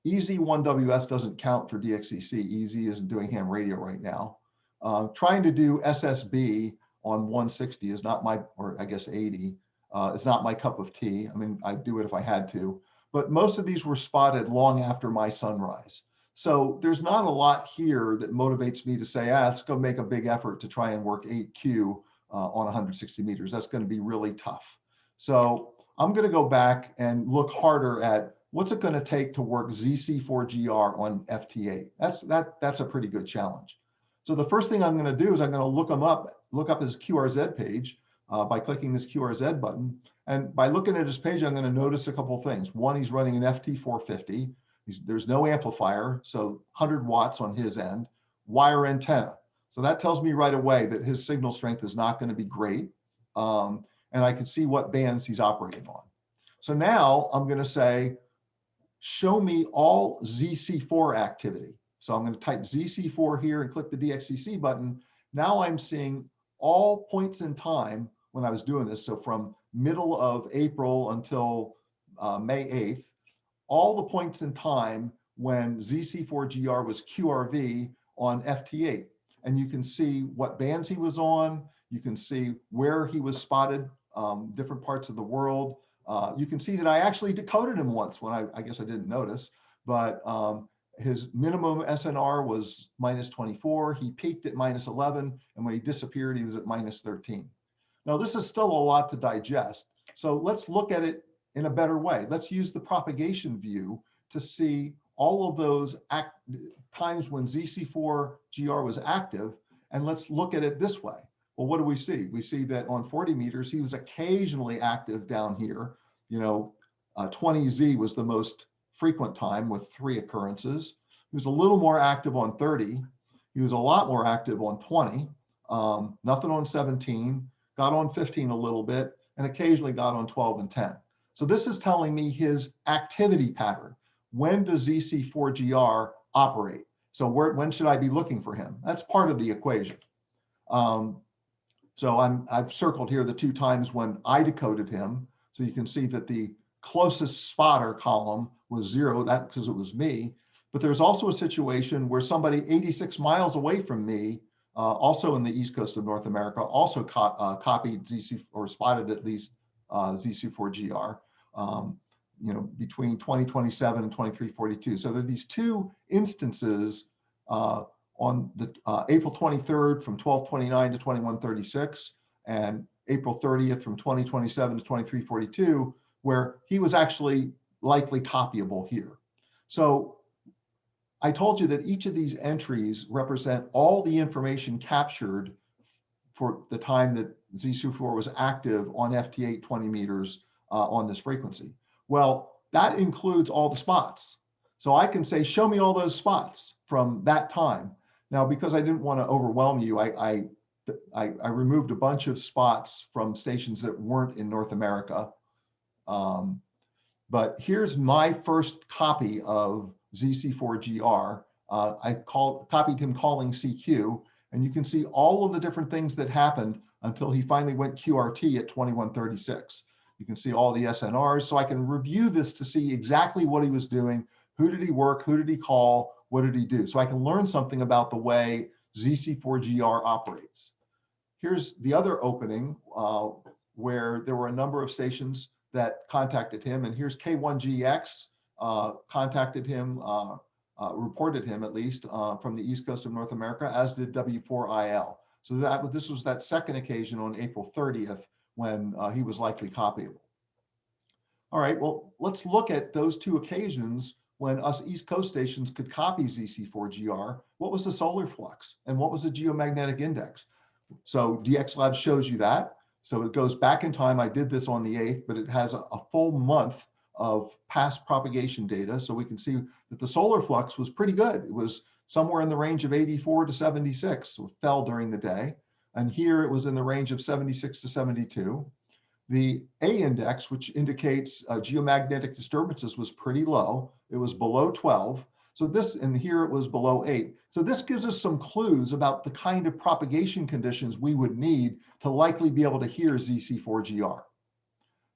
EZ1WS doesn't count for DXCC. EZ isn't doing ham radio right now. Trying to do SSB on 160 is not my, or I guess 80, is not my cup of tea. I mean, I'd do it if I had to, but most of these were spotted long after my sunrise. So there's not a lot here that motivates me to say, let's go make a big effort to try and work 8Q on 160 meters. That's going to be really tough. So I'm going to go back and look harder at what's it going to take to work ZC4GR on FT8. That's a pretty good challenge. So the first thing I'm going to do is I'm going to look up his QRZ page by clicking this QRZ button. And by looking at his page, I'm going to notice a couple of things. One, he's running an FT450. There's no amplifier, so 100 watts on his end, wire antenna. So that tells me right away that his signal strength is not going to be great. And I can see what bands he's operating on. So now I'm going to say, show me all ZC4 activity. So I'm going to type ZC4 here and click the DXCC button. Now I'm seeing all points in time when I was doing this. So from middle of April until May 8th, all the points in time when ZC4GR was QRV on FT8. And you can see what bands he was on. You can see where he was spotted, different parts of the world. You can see that I actually decoded him once when I guess I didn't notice, but his minimum SNR was -24. He peaked at -11. And when he disappeared, he was at -13. Now, this is still a lot to digest. So let's look at it in a better way. Let's use the propagation view to see all of those times when ZC4GR was active. And let's look at it this way. Well, what do we see? We see that on 40 meters, he was occasionally active down here. 20Z was the most frequent time with 3 occurrences. He was a little more active on 30. He was a lot more active on 20. Nothing on 17, got on 15 a little bit, and occasionally got on 12 and 10. So this is telling me his activity pattern. When does ZC4GR operate? So when should I be looking for him? That's part of the equation. So I've circled here the 2 times when I decoded him. So you can see that the closest spotter column was 0, that because it was me. But there's also a situation where somebody 86 miles away from me, also in the East Coast of North America, also copied ZC or spotted at least ZC4GR, between 2027 and 2342. So there are these two instances on the April 23rd from 1229 to 2136 and April 30th from 2027 to 2342, where he was actually likely copyable here. So I told you that each of these entries represent all the information captured for the time that ZC4 was active on FT8 20 meters on this frequency. Well, that includes all the spots. So I can say, show me all those spots from that time. Now, because I didn't want to overwhelm you, I removed a bunch of spots from stations that weren't in North America. But here's my first copy of ZC4GR. I copied him calling CQ, and you can see all of the different things that happened until he finally went QRT at 2136. You can see all the SNRs, so I can review this to see exactly what he was doing, who did he work, who did he call, what did he do? So I can learn something about the way ZC4GR operates. Here's the other opening where there were a number of stations that contacted him, and here's K1GX contacted him, reported him at least from the East Coast of North America, as did W4IL. So this was that second occasion on April 30th when he was likely copyable. All right, well, let's look at those two occasions when us East Coast stations could copy ZC4GR. What was the solar flux and what was the geomagnetic index? So DXLab shows you that. So it goes back in time. I did this on the 8th, but it has a full month of past propagation data. So we can see that the solar flux was pretty good. It was somewhere in the range of 84 to 76, so it fell during the day. And here it was in the range of 76 to 72. The A index, which indicates geomagnetic disturbances, was pretty low. It was below 12. So this, and here it was below 8. So this gives us some clues about the kind of propagation conditions we would need to likely be able to hear ZC4GR.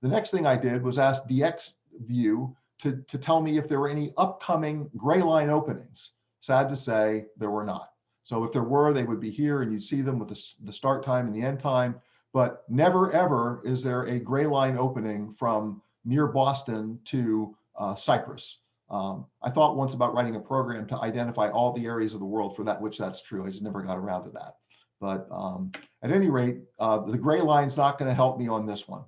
The next thing I did was ask DXView to tell me if there were any upcoming gray line openings. Sad to say, there were not. So if there were, they would be here and you'd see them with the start time and the end time, but never ever is there a gray line opening from near Boston to Cyprus. I thought once about writing a program to identify all the areas of the world for that, which that's true. I just never got around to that. But at any rate, the gray line's not going to help me on this one.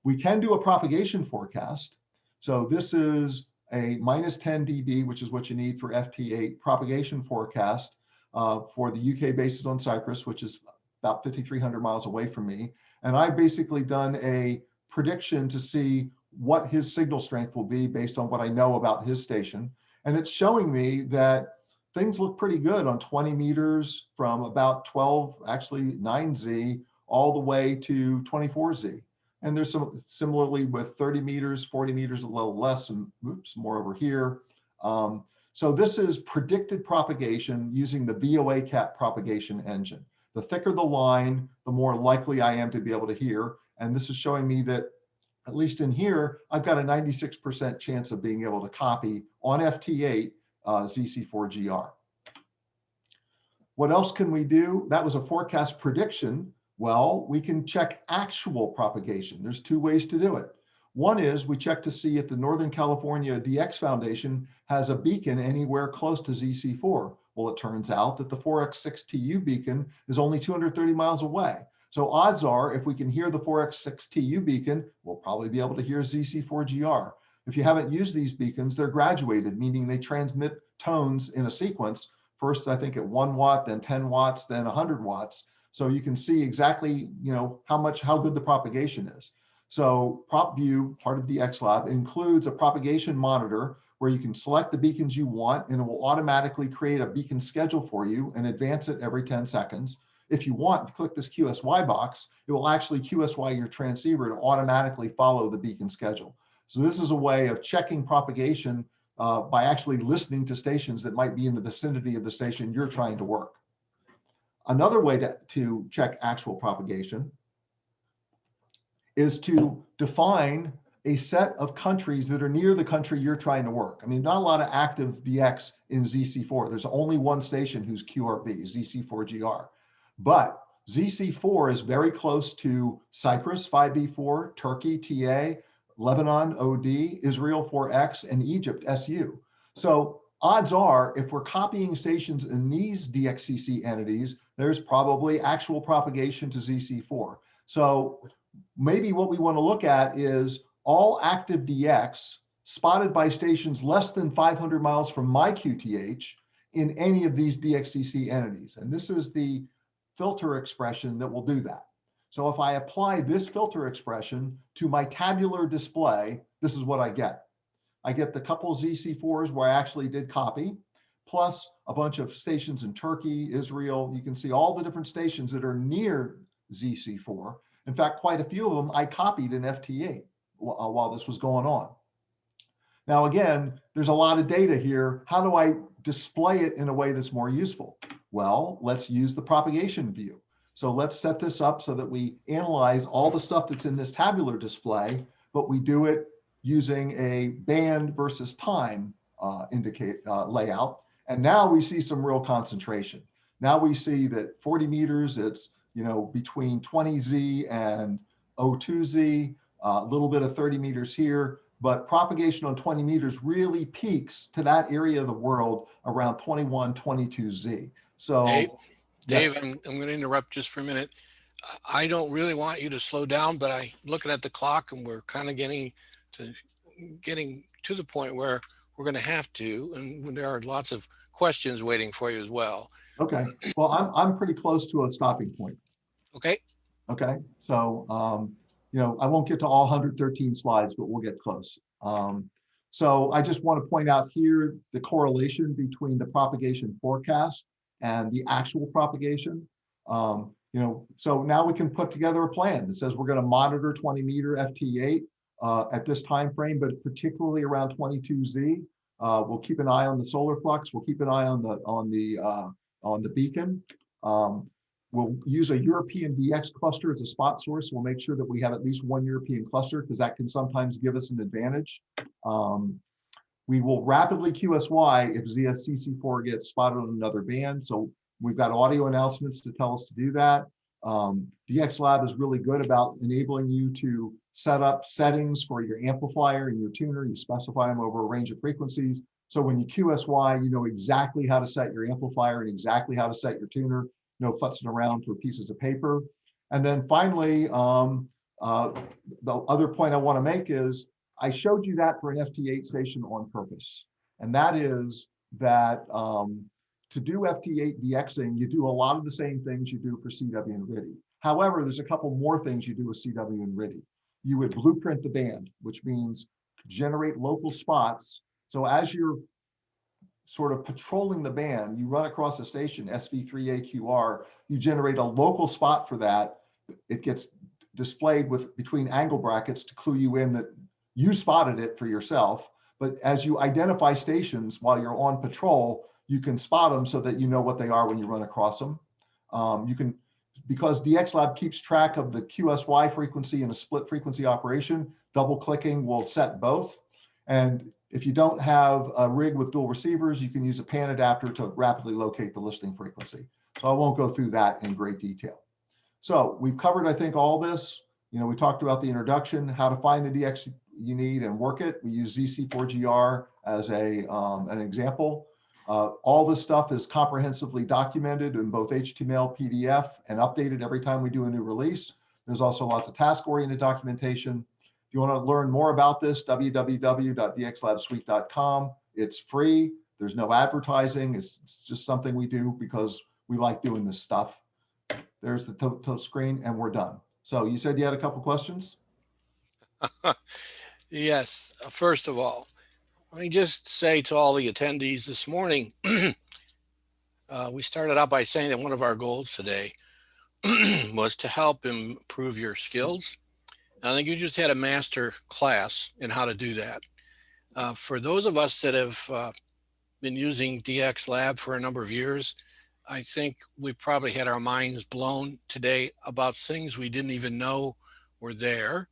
We can do a propagation forecast. So this is a -10 dB, which is what you need for FT8 propagation forecast for the UK bases on Cyprus, which is about 5,300 miles away from me. And I've basically done a prediction to see what his signal strength will be based on what I know about his station. And it's showing me that things look pretty good on 20 meters from about 12, actually 9Z, all the way to 24Z. And there's some similarly with 30 meters, 40 meters, a little less, and oops, more over here. So this is predicted propagation using the VOACAT propagation engine. The thicker the line, the more likely I am to be able to hear. And this is showing me that, at least in here, I've got a 96% chance of being able to copy on FT8 ZC4GR. What else can we do? That was a forecast prediction. Well, we can check actual propagation. There's two ways to do it. One is we check to see if the Northern California DX Foundation has a beacon anywhere close to ZC4. Well, it turns out that the 4X6TU beacon is only 230 miles away. So odds are, if we can hear the 4X6TU beacon, we'll probably be able to hear ZC4GR. If you haven't used these beacons, they're graduated, meaning they transmit tones in a sequence. First, I think at 1 watt, then 10 watts, then 100 watts. So you can see exactly, how good the propagation is. So PropView, part of DXLab, includes a propagation monitor where you can select the beacons you want, and it will automatically create a beacon schedule for you and advance it every 10 seconds. If you want to click this QSY box, it will actually QSY your transceiver to automatically follow the beacon schedule. So this is a way of checking propagation by actually listening to stations that might be in the vicinity of the station you're trying to work. Another way to check actual propagation is to define a set of countries that are near the country you're trying to work. I mean, not a lot of active DX in ZC4. There's only one station who's QRB, ZC4GR. But ZC4 is very close to Cyprus, 5B4, Turkey, TA, Lebanon, OD, Israel, 4X, and Egypt, SU. So odds are, if we're copying stations in these DXCC entities, there's probably actual propagation to ZC4. So maybe what we want to look at is all active DX spotted by stations less than 500 miles from my QTH in any of these DXCC entities. And this is the filter expression that will do that. So if I apply this filter expression to my tabular display, this is what I get. I get the couple ZC4s where I actually did copy, plus a bunch of stations in Turkey, Israel. You can see all the different stations that are near ZC4. In fact, quite a few of them I copied in FT8 while this was going on. Now, again, there's a lot of data here. How do I display it in a way that's more useful? Well, let's use the propagation view. So let's set this up so that we analyze all the stuff that's in this tabular display, but we do it using a band versus time layout. And now we see some real concentration. Now we see that 40 meters, it's between 20Z and 02Z, a little bit of 30 meters here, but propagation on 20 meters really peaks to that area of the world around 21, 22Z. So Dave, I'm going to interrupt just for a minute. I don't really want you to slow down, but I'm looking at the clock and we're kind of getting to the point where we're going to have to, and there are lots of questions waiting for you as well. Okay. Well, I'm pretty close to a stopping point. Okay. Okay. So, I won't get to all 113 slides, but we'll get close. So I just want to point out here the correlation between the propagation forecast and the actual propagation. So now we can put together a plan that says we're going to monitor 20 meter FT8 at this time frame, but particularly around 22Z. We'll keep an eye on the solar flux. We'll keep an eye on the beacon. We'll use a European DX cluster as a spot source. We'll make sure that we have at least one European cluster because that can sometimes give us an advantage. We will rapidly QSY if ZC4 gets spotted on another band. So we've got audio announcements to tell us to do that. DXLab is really good about enabling you to set up settings for your amplifier and your tuner. You specify them over a range of frequencies. So when you QSY, you know exactly how to set your amplifier and exactly how to set your tuner. No futzing around for pieces of paper. And then finally, the other point I want to make is I showed you that for an FT8 station on purpose. And that is that to do FT8 DXing, you do a lot of the same things you do for CW and RIDI. However, there's a couple more things you do with CW and RIDI. You would blueprint the band, which means generate local spots. So as you're sort of patrolling the band, you run across a station, SV3AQR, you generate a local spot for that. It gets displayed with between angle brackets to clue you in that you spotted it for yourself. But as you identify stations while you're on patrol, you can spot them so that you know what they are when you run across them. Because DXLab keeps track of the QSY frequency in a split frequency operation, double clicking will set both. And if you don't have a rig with dual receivers, you can use a pan adapter to rapidly locate the listening frequency. So I won't go through that in great detail. So we've covered, I think, all this. We talked about the introduction, how to find the DX you need and work it. We use ZC4GR as an example. All this stuff is comprehensively documented in both HTML, PDF, and updated every time we do a new release. There's also lots of task-oriented documentation. If you want to learn more about this, www.dxlabsuite.com. It's free. There's no advertising. It's just something we do because we like doing this stuff. There's the screen, and we're done. So you said you had a couple questions? Yes. First of all, let me just say to all the attendees this morning, we started out by saying that one of our goals today was to help improve your skills. I think you just had a master class in how to do that. For those of us that have been using DXLab for a number of years, I think we probably had our minds blown today about things we didn't even know were there.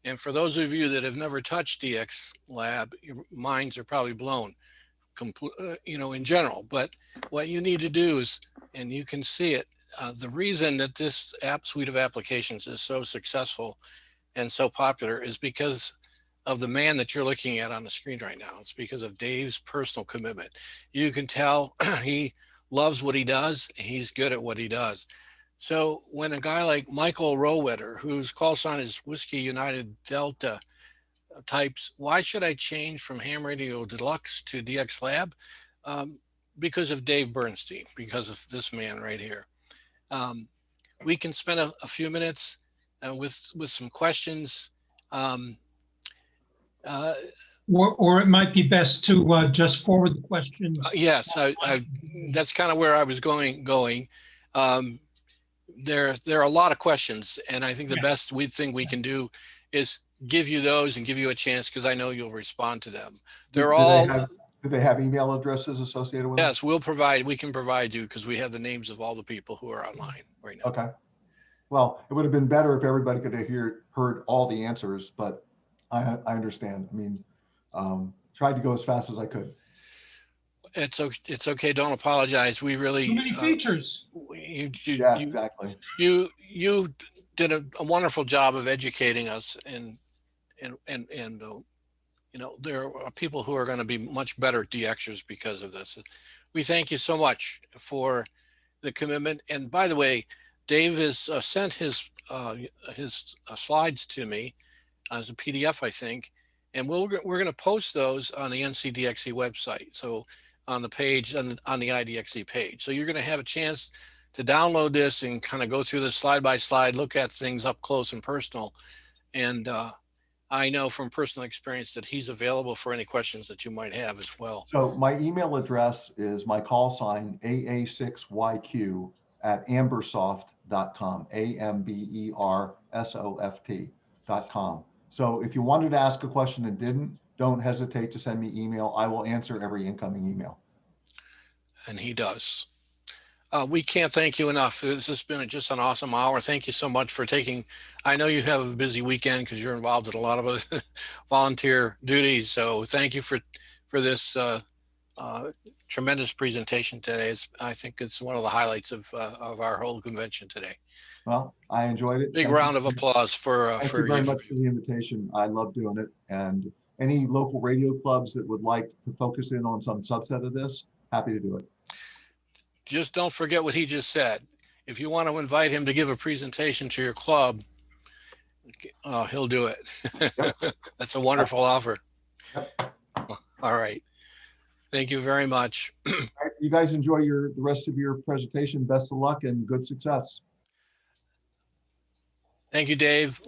And for those of you that have never touched DXLab, your minds are probably blown, in general. But what you need to do is, and you can see it, the reason that this app suite of applications is so successful and so popular is because of the man that you're looking at on the screen right now. It's because of Dave's personal commitment. You can tell he loves what he does. He's good at what he does. So when a guy like Michael Rowetter, whose call sign is Whiskey United Delta, types, why should I change from Ham Radio Deluxe to DXLab? Because of Dave Bernstein, because of this man right here. We can spend a few minutes with some questions. Or it might be best to just forward the questions. Yes, that's kind of where I was going. There are a lot of questions, and I think the best thing we can do is give you those and give you a chance, because I know you'll respond to them. They're all. Do they have email addresses associated with them? Yes, we can provide you, because we have the names of all the people who are online right now. Okay. Well, it would have been better if everybody could have heard all the answers, but I understand. I mean, tried to go as fast as I could. It's okay. Don't apologize. We really Too many features. Exactly. You did a wonderful job of educating us, and there are people who are going to be much better DXers because of this. We thank you so much for the commitment. And by the way, Dave has sent his slides to me as a PDF, I think, and we're going to post those on the NCDXC website. So on the page, on the IDXC page. So you're going to have a chance to download this and kind of go through this slide by slide, look at things up close and personal. And I know from personal experience that he's available for any questions that you might have as well. So my email address is my call sign AA6YQ@ambersoft.com, AMBERSOFT.com. So if you wanted to ask a question and didn't, don't hesitate to send me email. I will answer every incoming email. And he does. We can't thank you enough. This has been just an awesome hour. Thank you so much for taking, I know you have a busy weekend because you're involved in a lot of other volunteer duties. So thank you for this tremendous presentation today. I think it's one of the highlights of our whole convention today. Well, I enjoyed it. Big round of applause for Thank you very much for the invitation. I love doing it. And any local radio clubs that would like to focus in on some subset of this, happy to do it. Just don't forget what he just said. If you want to invite him to give a presentation to your club, he'll do it. Yep. That's a wonderful offer. Yep. All right. Thank you very much. You guys enjoy the rest of your presentation. Best of luck and good success. Thank you, Dave.